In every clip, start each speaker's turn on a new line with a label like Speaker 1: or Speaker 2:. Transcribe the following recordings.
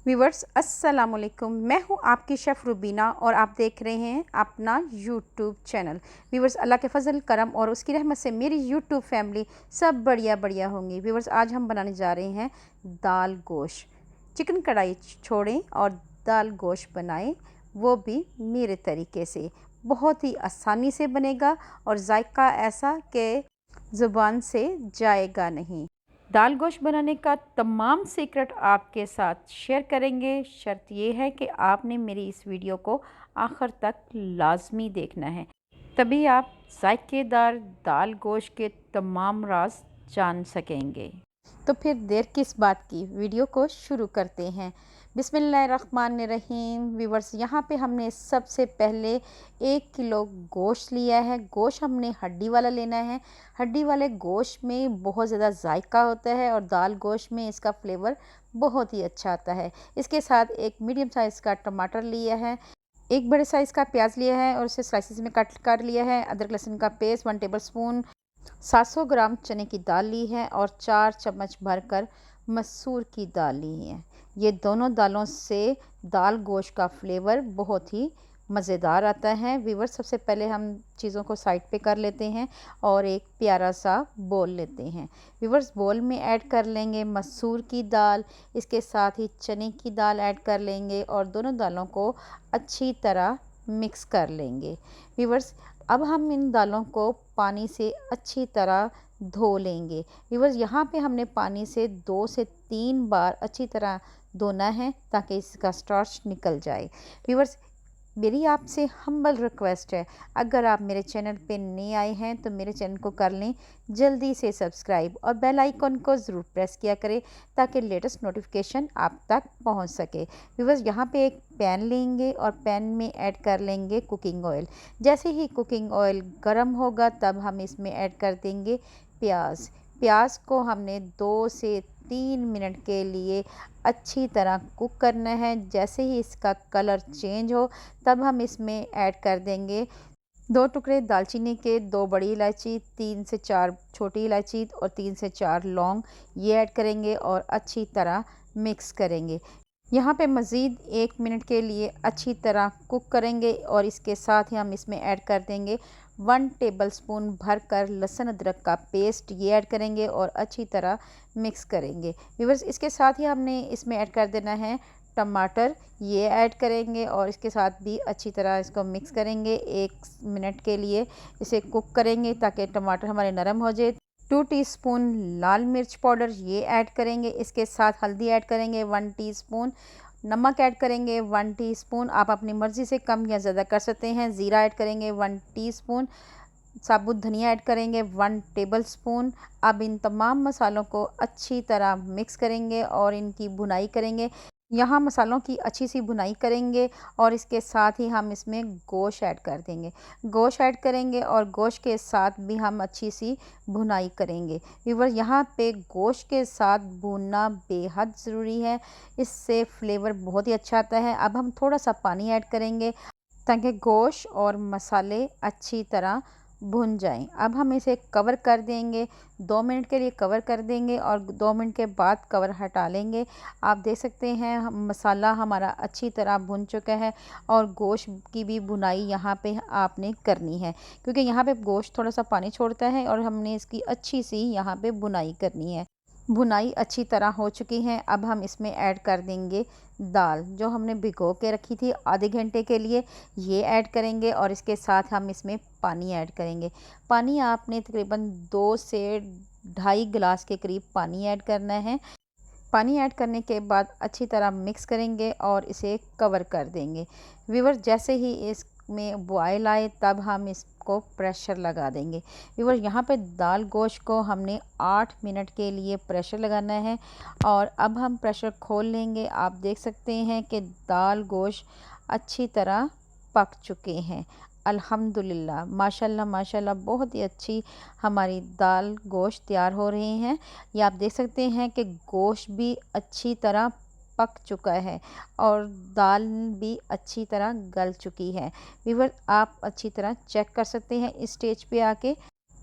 Speaker 1: Viewers अस्सलाम वालेकुम। मैं हूं आपकी शेफ़ रुबीना और आप देख रहे हैं अपना यूट्यूब चैनल। व्यूवर्स, अल्लाह के फ़ज़ल करम और उसकी रहमत से मेरी यूट्यूब फैमिली सब बढ़िया बढ़िया होंगी। व्यूवर्स, आज हम बनाने जा रहे हैं दाल गोश्त। चिकन कढ़ाई छोड़ें और दाल गोश्त बनाएं, वो भी मेरे तरीके से। बहुत ही आसानी से बनेगा और जायका ऐसा कि ज़ुबान से जाएगा नहीं। दाल गोश्त बनाने का तमाम सीक्रेट आपके साथ शेयर करेंगे। शर्त यह है कि आपने मेरी इस वीडियो को आखिर तक लाजमी देखना है, तभी आप जायकेदार दाल गोश्त के तमाम राज जान सकेंगे। तो फिर देर किस बात की, वीडियो को शुरू करते हैं। बिस्मिल्लाहिर्रहमानिर्रहीम। व्यूवर्स, यहाँ पे हमने सबसे पहले 1 किलो गोश्त लिया है। गोश्त हमने हड्डी वाला लेना है। हड्डी वाले गोश्त में बहुत ज़्यादा जायका होता है और दाल गोश्त में इसका फ्लेवर बहुत ही अच्छा आता है। इसके साथ एक मीडियम साइज़ का टमाटर लिया है, एक बड़े साइज़ का प्याज लिया है और उसे स्लाइसिस में कट कर लिया है। अदरक लहसुन का पेस्ट 1 टेबल स्पून, 700 ग्राम चने की दाल ली है और 4 चम्मच भरकर मसूर की दाल ली है। ये दोनों दालों से दाल गोश्त का फ्लेवर बहुत ही मज़ेदार आता है। व्यूअर्स, सबसे पहले हम चीज़ों को साइड पे कर लेते हैं और एक प्यारा सा बोल लेते हैं। व्यूअर्स, बोल में ऐड कर लेंगे मसूर की दाल, इसके साथ ही चने की दाल ऐड कर लेंगे और दोनों दालों को अच्छी तरह मिक्स कर लेंगे। व्यूअर्स, अब हम इन दालों को पानी से अच्छी तरह धो लेंगे। व्यूअर्स, यहाँ पे हमने पानी से 2 से 3 बार अच्छी तरह धोना है ताकि इसका स्टार्च निकल जाए। व्यूअर्स, मेरी आपसे हम्बल रिक्वेस्ट है, अगर आप मेरे चैनल पे नए आए हैं तो मेरे चैनल को कर लें जल्दी से सब्सक्राइब और बेल आइकन को ज़रूर प्रेस किया करें ताकि लेटेस्ट नोटिफिकेशन आप तक पहुंच सके। व्यूअर्स, यहाँ पे एक पैन लेंगे और पैन में ऐड कर लेंगे कुकिंग ऑयल। जैसे ही कुकिंग ऑयल गर्म होगा तब हम इसमें ऐड कर देंगे प्याज। प्याज को हमने 2 से 3 मिनट के लिए अच्छी तरह कुक करना है। जैसे ही इसका कलर चेंज हो तब हम इसमें ऐड कर देंगे 2 टुकड़े दालचीनी के, 2 बड़ी इलायची, 3 से 4 छोटी इलायची और 3 से 4 लौंग, ये ऐड करेंगे और अच्छी तरह मिक्स करेंगे। यहाँ पे मज़ीद 1 मिनट के लिए अच्छी तरह कुक करेंगे और इसके साथ ही हम इसमें ऐड कर देंगे 1 टेबलस्पून भरकर लहसुन अदरक का पेस्ट, ये ऐड करेंगे और अच्छी तरह मिक्स करेंगे। व्यूअर्स, इसके साथ ही हमने इसमें ऐड कर देना है टमाटर, ये ऐड करेंगे और इसके साथ भी अच्छी तरह इसको मिक्स करेंगे। 1 मिनट के लिए इसे कुक करेंगे ताकि टमाटर हमारे नरम हो जाए। 2 टीस्पून लाल मिर्च पाउडर, ये ऐड करेंगे। इसके साथ हल्दी ऐड करेंगे 1 टीस्पून, नमक ऐड करेंगे 1 टीस्पून, आप अपनी मर्ज़ी से कम या ज़्यादा कर सकते हैं। ज़ीरा ऐड करेंगे 1 टीस्पून, साबुत धनिया ऐड करेंगे 1 टेबलस्पून। अब इन तमाम मसालों को अच्छी तरह मिक्स करेंगे और इनकी भुनाई करेंगे। यहाँ मसालों की अच्छी सी भुनाई करेंगे और इसके साथ ही हम इसमें गोश्त ऐड कर देंगे। गोश्त ऐड करेंगे और गोश्त के साथ भी हम अच्छी सी भुनाई करेंगे। व्यूअर्स, यहाँ पे गोश्त के साथ भूनना बेहद ज़रूरी है, इससे फ्लेवर बहुत ही अच्छा आता है। अब हम थोड़ा सा पानी ऐड करेंगे ताकि गोश्त और मसाले अच्छी तरह भुन जाएं। अब हम इसे कवर कर देंगे, 2 मिनट के लिए कवर कर देंगे और 2 मिनट के बाद कवर हटा लेंगे। आप देख सकते हैं मसाला हमारा अच्छी तरह भुन चुका है और गोश्त की भी भुनाई यहाँ पे आपने करनी है, क्योंकि यहाँ पे गोश्त थोड़ा सा पानी छोड़ता है और हमने इसकी अच्छी सी यहाँ पे भुनाई करनी है। भुनाई अच्छी तरह हो चुकी है। अब हम इसमें ऐड कर देंगे दाल जो हमने भिगो के रखी थी आधे घंटे के लिए, ये ऐड करेंगे और इसके साथ हम इसमें पानी ऐड करेंगे। पानी आपने तकरीबन 2 से 2.5 गिलास के करीब पानी ऐड करना है। पानी ऐड करने के बाद अच्छी तरह मिक्स करेंगे और इसे कवर कर देंगे। व्यूअर्स, जैसे ही इसमें बॉयल आए तब हम इसको प्रेशर लगा देंगे। व्यूअर्स, यहाँ पे दाल गोश्त को हमने 8 मिनट के लिए प्रेशर लगाना है और अब हम प्रेशर खोल लेंगे। आप देख सकते हैं कि दाल गोश्त अच्छी तरह पक चुके हैं। अल्हम्दुलिल्लाह, माशाल्लाह माशाल्लाह, बहुत ही अच्छी हमारी दाल गोश्त तैयार हो रही हैं। ये आप देख सकते हैं कि गोश्त भी अच्छी तरह पक चुका है और दाल भी अच्छी तरह गल चुकी है। व्यूअर्स, आप अच्छी तरह चेक कर सकते हैं इस स्टेज पे आके।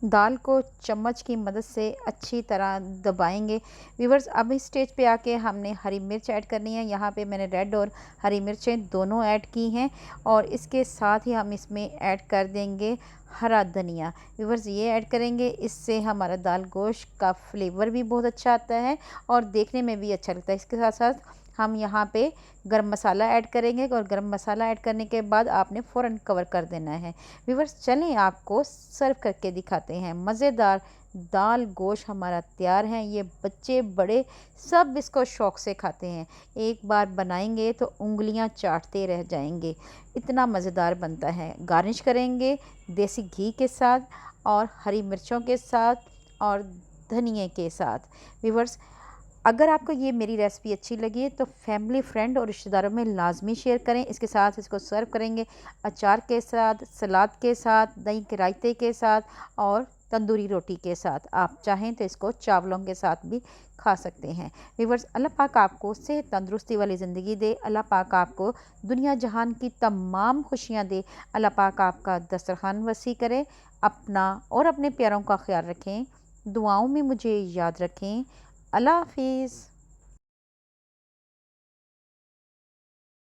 Speaker 1: दाल को चम्मच की मदद से अच्छी तरह दबाएंगे। व्यूवर्स, अब इस स्टेज पे आके हमने हरी मिर्च ऐड करनी है। यहाँ पे मैंने रेड और हरी मिर्चें दोनों ऐड की हैं और इसके साथ ही हम इसमें ऐड कर देंगे हरा धनिया। व्यूवर्स, ये ऐड करेंगे, इससे हमारा दाल गोश्त का फ्लेवर भी बहुत अच्छा आता है और देखने में भी अच्छा लगता है। इसके साथ साथ हम यहाँ पे गरम मसाला ऐड करेंगे और गरम मसाला ऐड करने के बाद आपने फ़ौरन कवर कर देना है। व्यूवर्स, चलें आपको सर्व करके दिखाते हैं। मज़ेदार दाल गोश्त हमारा तैयार है। ये बच्चे बड़े सब इसको शौक़ से खाते हैं। एक बार बनाएंगे तो उंगलियां चाटते रह जाएंगे, इतना मज़ेदार बनता है। गार्निश करेंगे देसी घी के साथ और हरी मिर्चों के साथ और धनिए के साथ। व्यूवर्स, अगर आपको ये मेरी रेसिपी अच्छी लगी तो फैमिली, फ्रेंड और रिश्तेदारों में लाजमी शेयर करें। इसके साथ इसको सर्व करेंगे अचार के साथ, सलाद के साथ, दही के रायते के साथ और तंदूरी रोटी के साथ। आप चाहें तो इसको चावलों के साथ भी खा सकते हैं। व्यूवर्स, अल्लाह पाक आपको सेहत तंदुरुस्ती वाली ज़िंदगी दे। अल्लाह पाक आपको दुनिया जहान की तमाम खुशियाँ दे। अल्लाह पाक आपका दस्तरखान वसी करे। अपना और अपने प्यारों का ख्याल रखें। दुआओं में मुझे याद रखें। अल्लाह हाफिज़।